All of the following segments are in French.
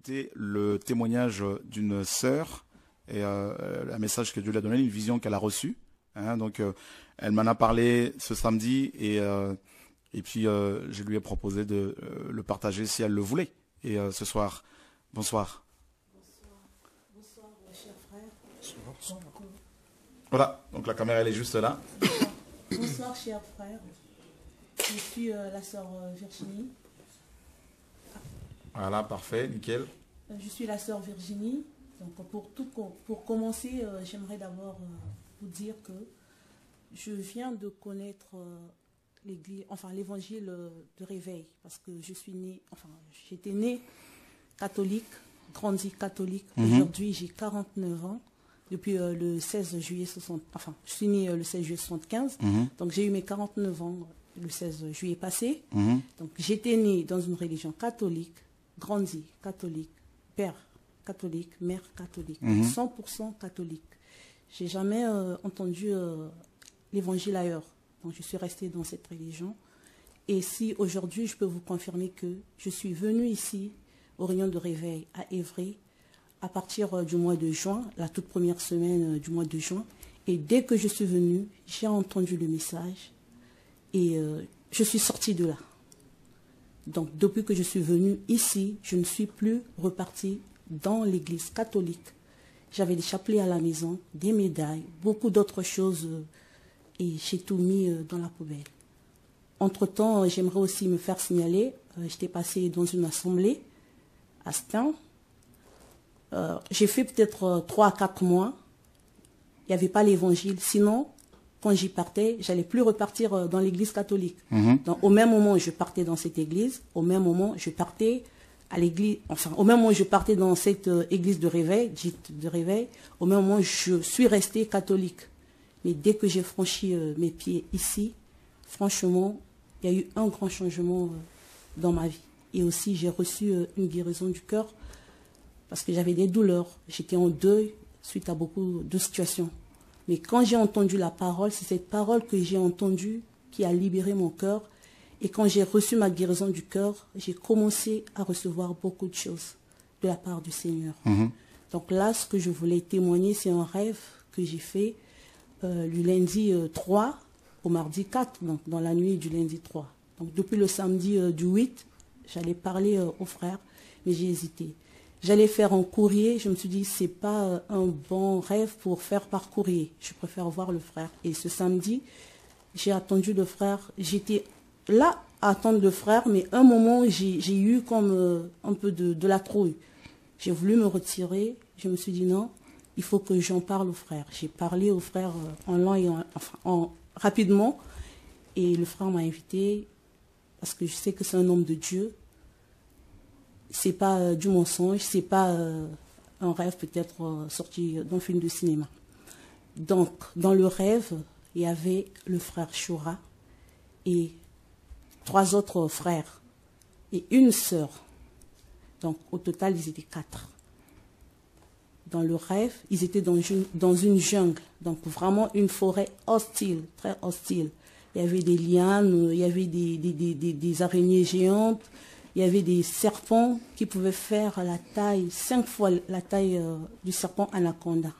écouter le témoignage d'une sœur et un message que Dieu lui a donné, une vision qu'elle a reçue. Hein, donc, elle m'en a parlé ce samedi et puis je lui ai proposé de le partager si elle le voulait. Et ce soir, bonsoir. Bonsoir, chers frères. Voilà, donc la caméra elle est juste là. Bonsoir, chers frères. Je suis la sœur Virginie. Voilà, parfait, nickel. Je suis la sœur Virginie. Donc pour commencer, j'aimerais d'abord vous dire que je viens de connaître l'église, enfin l'évangile de réveil, parce que je suis née, enfin j'étais née catholique, grandi catholique. Aujourd'hui, j'ai 49 ans. Depuis le 16 juillet 60, enfin, je suis née le 16 juillet 75, donc j'ai eu mes 49 ans le 16 juillet passé. Donc j'étais née dans une religion catholique, grandi catholique, père catholique, mère catholique, 100% catholique. J'ai jamais entendu l'évangile ailleurs, donc je suis restée dans cette religion. Et si aujourd'hui je peux vous confirmer que je suis venue ici au Réunion de Réveil à Évry, à partir du mois de juin, la toute première semaine du mois de juin. Et dès que je suis venue, j'ai entendu le message et je suis sortie de là. Donc depuis que je suis venue ici, je ne suis plus repartie dans l'église catholique. J'avais des chapelets à la maison, des médailles, beaucoup d'autres choses et j'ai tout mis dans la poubelle. Entre-temps, j'aimerais aussi me faire signaler, j'étais passée dans une assemblée à Stein. J'ai fait peut-être 3 à 4 mois. Il n'y avait pas l'évangile. Sinon, quand j'y partais, j'allais plus repartir dans l'église catholique. Donc, au même moment où je partais dans cette église, au même moment je partais à l'église, enfin, au même moment où je partais dans cette église de réveil, dite de réveil, au même moment je suis restée catholique. Mais dès que j'ai franchi mes pieds ici, franchement, il y a eu un grand changement dans ma vie. Et aussi, j'ai reçu une guérison du cœur. Parce que j'avais des douleurs, j'étais en deuil suite à beaucoup de situations. Mais quand j'ai entendu la parole, c'est cette parole que j'ai entendue qui a libéré mon cœur. Et quand j'ai reçu ma guérison du cœur, j'ai commencé à recevoir beaucoup de choses de la part du Seigneur. Donc là, ce que je voulais témoigner, c'est un rêve que j'ai fait du lundi 3 au mardi 4, donc dans la nuit du lundi 3. Donc depuis le samedi du 8, j'allais parler aux frères, mais j'ai hésité. J'allais faire un courrier, je me suis dit, c'est pas un bon rêve pour faire par courrier. Je préfère voir le frère. Et ce samedi, j'ai attendu le frère. J'étais là à attendre le frère, mais un moment, j'ai eu comme un peu de la trouille. J'ai voulu me retirer. Je me suis dit, non, il faut que j'en parle au frère. J'ai parlé au frère en long et rapidement. Et le frère m'a invité, parce que je sais que c'est un homme de Dieu. C'est pas du mensonge, c'est pas un rêve peut-être sorti d'un film de cinéma. Donc, dans le rêve, il y avait le frère Choura et 3 autres frères et une sœur. Donc, au total, ils étaient 4. Dans le rêve, ils étaient dans une jungle, donc vraiment une forêt hostile, très hostile. Il y avait des lianes, il y avait des araignées géantes. Il y avait des serpents qui pouvaient faire la taille, 5 fois la taille du serpent anaconda.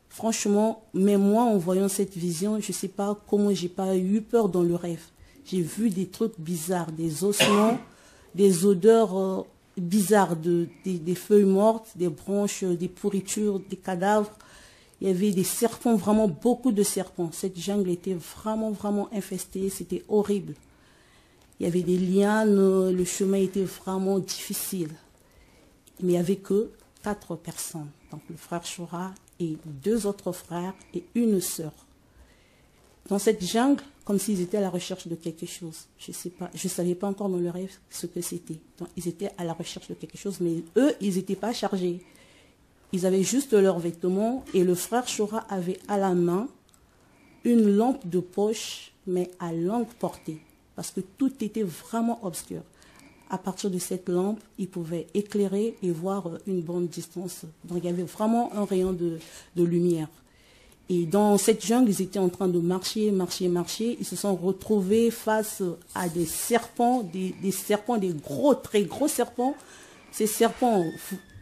Franchement, même moi, en voyant cette vision, je ne sais pas comment j'ai pas eu peur dans le rêve. J'ai vu des trucs bizarres, des ossements, des odeurs bizarres, des feuilles mortes, des branches, des pourritures, des cadavres. Il y avait des serpents, vraiment beaucoup de serpents. Cette jungle était vraiment, vraiment infestée, c'était horrible. Il y avait des lianes, le chemin était vraiment difficile. Mais il n'y avait que 4 personnes. Donc le frère Choura et 2 autres frères et une sœur. Dans cette jungle, comme s'ils étaient à la recherche de quelque chose. Je ne sais pas, je ne savais pas encore dans le rêve ce que c'était. Donc ils étaient à la recherche de quelque chose, mais eux, ils n'étaient pas chargés. Ils avaient juste leurs vêtements et le frère Choura avait à la main une lampe de poche, mais à longue portée. Parce que tout était vraiment obscur. À partir de cette lampe, ils pouvaient éclairer et voir une bonne distance. Donc il y avait vraiment un rayon de lumière. Et dans cette jungle, ils étaient en train de marcher. Ils se sont retrouvés face à des serpents, des serpents, des gros, très gros serpents, ces serpents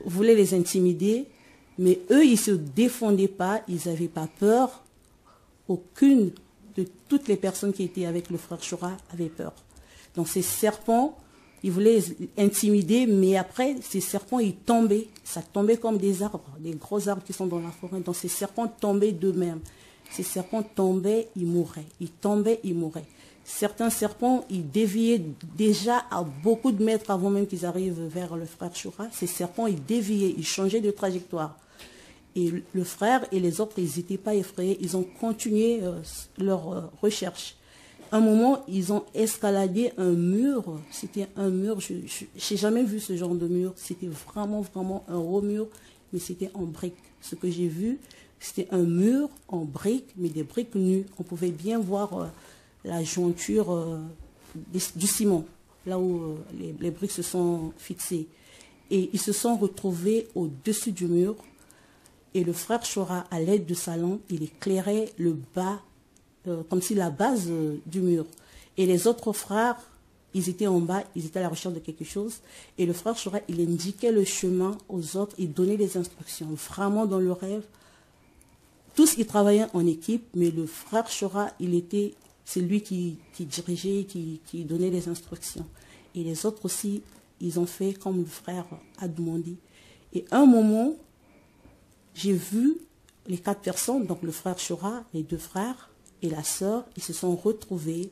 voulaient les intimider, mais eux, ils ne se défendaient pas, ils n'avaient pas peur. Aucune de toutes les personnes qui étaient avec le frère Choura avait peur. Donc ces serpents, ils voulaient les intimider, mais après, ces serpents, ils tombaient. Ça tombait comme des arbres, des gros arbres qui sont dans la forêt. Donc ces serpents tombaient d'eux-mêmes. Ces serpents tombaient, ils mouraient. Ils tombaient, ils mouraient. Certains serpents, ils déviaient déjà à beaucoup de mètres avant même qu'ils arrivent vers le frère Choura. Ces serpents, ils déviaient, ils changeaient de trajectoire. Et le frère et les autres, ils n'étaient pas effrayés. Ils ont continué leur recherche. Un moment, ils ont escaladé un mur. C'était un mur, je n'ai jamais vu ce genre de mur. C'était vraiment, vraiment un haut mur, mais c'était en briques. Ce que j'ai vu, c'était un mur en briques, mais des briques nues. On pouvait bien voir la jointure du ciment, là où les briques se sont fixées. Et ils se sont retrouvés au-dessus du mur. Et le frère Choura, à l'aide de sa lampe, il éclairait le bas, comme si la base du mur. Et les autres frères, ils étaient en bas, ils étaient à la recherche de quelque chose. Et le frère Choura, il indiquait le chemin aux autres, il donnait les instructions. Vraiment dans le rêve, tous ils travaillaient en équipe, mais le frère Choura, c'est lui qui dirigeait, qui donnait les instructions. Et les autres aussi, ils ont fait comme le frère a demandé. Et à un moment, j'ai vu les 4 personnes, donc le frère Choura, les 2 frères et la sœur, ils se sont retrouvés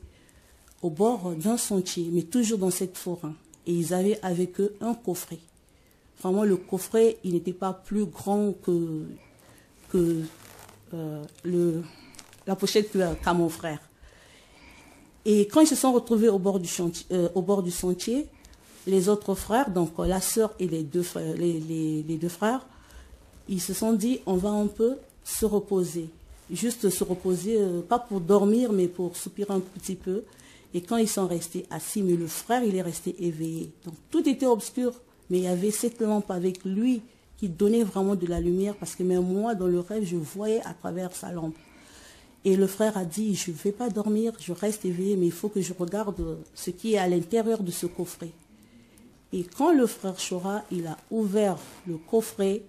au bord d'un sentier, mais toujours dans cette forêt. Et ils avaient avec eux un coffret. Vraiment, le coffret, il n'était pas plus grand que la pochette qu'a mon frère. Et quand ils se sont retrouvés au bord du sentier, les autres frères, donc la sœur et les 2 frères, ils se sont dit, on va un peu se reposer. Juste se reposer, pas pour dormir, mais pour soupirer un petit peu. Et quand ils sont restés assis, mais le frère, il est resté éveillé. Donc tout était obscur, mais il y avait cette lampe avec lui qui donnait vraiment de la lumière, parce que même moi, dans le rêve, je voyais à travers sa lampe. Et le frère a dit, je ne vais pas dormir, je reste éveillé, mais il faut que je regarde ce qui est à l'intérieur de ce coffret. Et quand le frère Choura, il a ouvert le coffret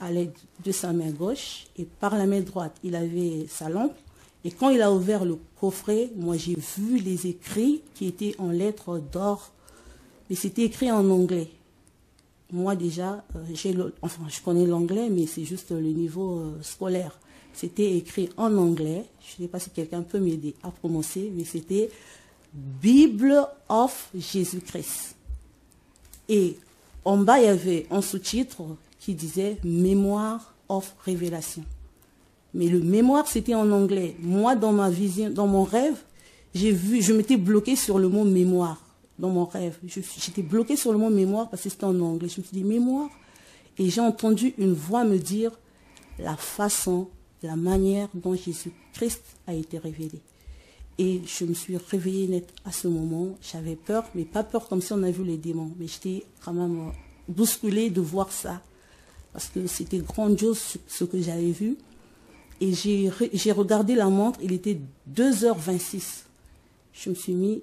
à l'aide de sa main gauche, et par la main droite, il avait sa lampe. Et quand il a ouvert le coffret, moi j'ai vu les écrits qui étaient en lettres d'or, mais c'était écrit en anglais. Moi déjà, je connais l'anglais, mais c'est juste le niveau scolaire. C'était écrit en anglais, je ne sais pas si quelqu'un peut m'aider à prononcer, mais c'était Bible of Jésus-Christ. Et en bas, il y avait un sous-titre qui disait Mémoire of Révélation. Mais le mémoire, c'était en anglais. Moi, dans ma vision, dans mon rêve, je m'étais bloquée sur le mot mémoire. Dans mon rêve, j'étais bloquée sur le mot mémoire parce que c'était en anglais. Je me suis dit mémoire. Et j'ai entendu une voix me dire la façon, la manière dont Jésus-Christ a été révélé. Et je me suis réveillée net à ce moment. J'avais peur, mais pas peur comme si on avait vu les démons. Mais j'étais quand même bousculée de voir ça. Parce que c'était grandiose ce que j'avais vu. Et j'ai regardé la montre, il était 2h26. Je me suis mis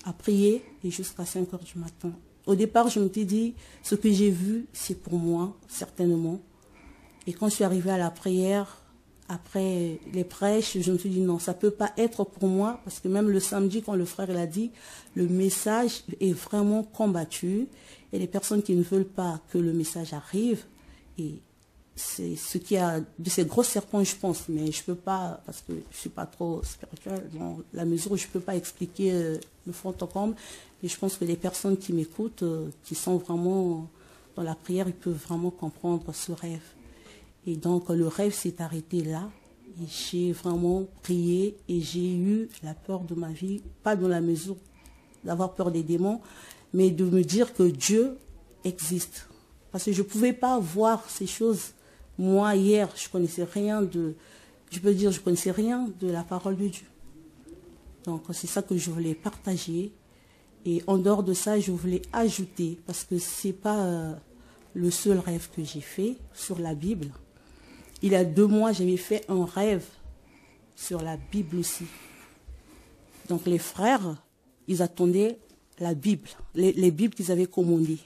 à prier et jusqu'à 5h du matin. Au départ, je me suis dit, ce que j'ai vu, c'est pour moi, certainement. Et quand je suis arrivée à la prière, après les prêches, je me suis dit, non, ça ne peut pas être pour moi, parce que même le samedi, quand le frère l'a dit, le message est vraiment combattu. Et les personnes qui ne veulent pas que le message arrive, et c'est ce qui a de ces gros serpents, je pense, mais je ne peux pas, parce que je ne suis pas trop spirituelle, dans la mesure où je ne peux pas expliquer le fond en comble, mais je pense que les personnes qui m'écoutent, qui sont vraiment dans la prière, ils peuvent vraiment comprendre ce rêve. Et donc le rêve s'est arrêté là, et j'ai vraiment prié, et j'ai eu la peur de ma vie, pas dans la mesure d'avoir peur des démons, mais de me dire que Dieu existe. Parce que je ne pouvais pas voir ces choses. Moi, hier, je connaissais rien de la parole de Dieu. Donc, c'est ça que je voulais partager. Et en dehors de ça, je voulais ajouter, parce que ce n'est pas le seul rêve que j'ai fait sur la Bible. Il y a 2 mois, j'avais fait un rêve sur la Bible aussi. Donc, les frères, ils attendaient la Bible, les Bibles qu'ils avaient commandées.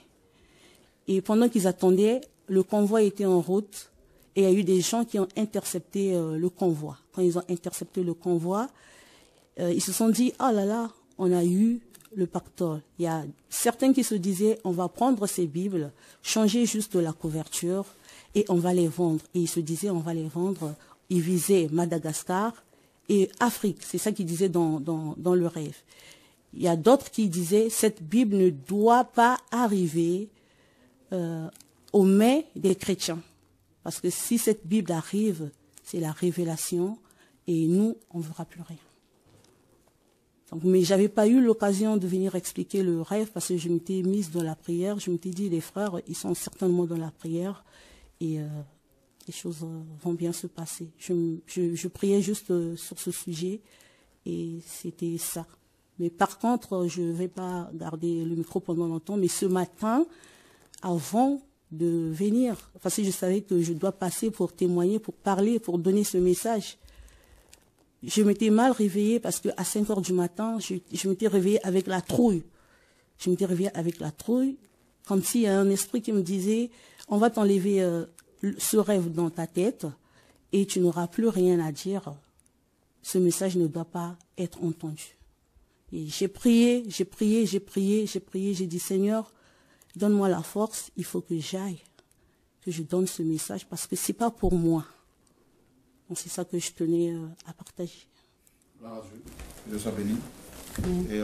Et pendant qu'ils attendaient, le convoi était en route et il y a eu des gens qui ont intercepté le convoi. Quand ils ont intercepté le convoi, ils se sont dit, oh là là, on a eu le pactole. Il y a certains qui se disaient, on va prendre ces Bibles, changer juste la couverture et on va les vendre. Et ils se disaient, on va les vendre. Ils visaient Madagascar et Afrique. C'est ça qu'ils disaient dans le rêve. Il y a d'autres qui disaient, cette Bible ne doit pas arriver aux mains des chrétiens. Parce que si cette Bible arrive, c'est la révélation et nous, on ne verra plus rien. Donc, mais je n'avais pas eu l'occasion de venir expliquer le rêve parce que je m'étais mise dans la prière. Je m'étais dit, les frères, ils sont certainement dans la prière et les choses vont bien se passer. Je priais juste sur ce sujet et c'était ça. Mais par contre, je ne vais pas garder le micro pendant longtemps. Mais ce matin, avant de venir, parce que je savais que je dois passer pour témoigner, pour parler, pour donner ce message, je m'étais mal réveillée parce qu'à 5 heures du matin, je m'étais réveillée avec la trouille. Je m'étais réveillée avec la trouille, comme s'il y a un esprit qui me disait, on va t'enlever ce rêve dans ta tête et tu n'auras plus rien à dire. Ce message ne doit pas être entendu. Et j'ai prié, j'ai prié, j'ai prié, j'ai prié, j'ai dit, Seigneur, donne-moi la force, il faut que j'aille, que je donne ce message parce que ce n'est pas pour moi. C'est ça que je tenais à partager. Là, je sois béni. Et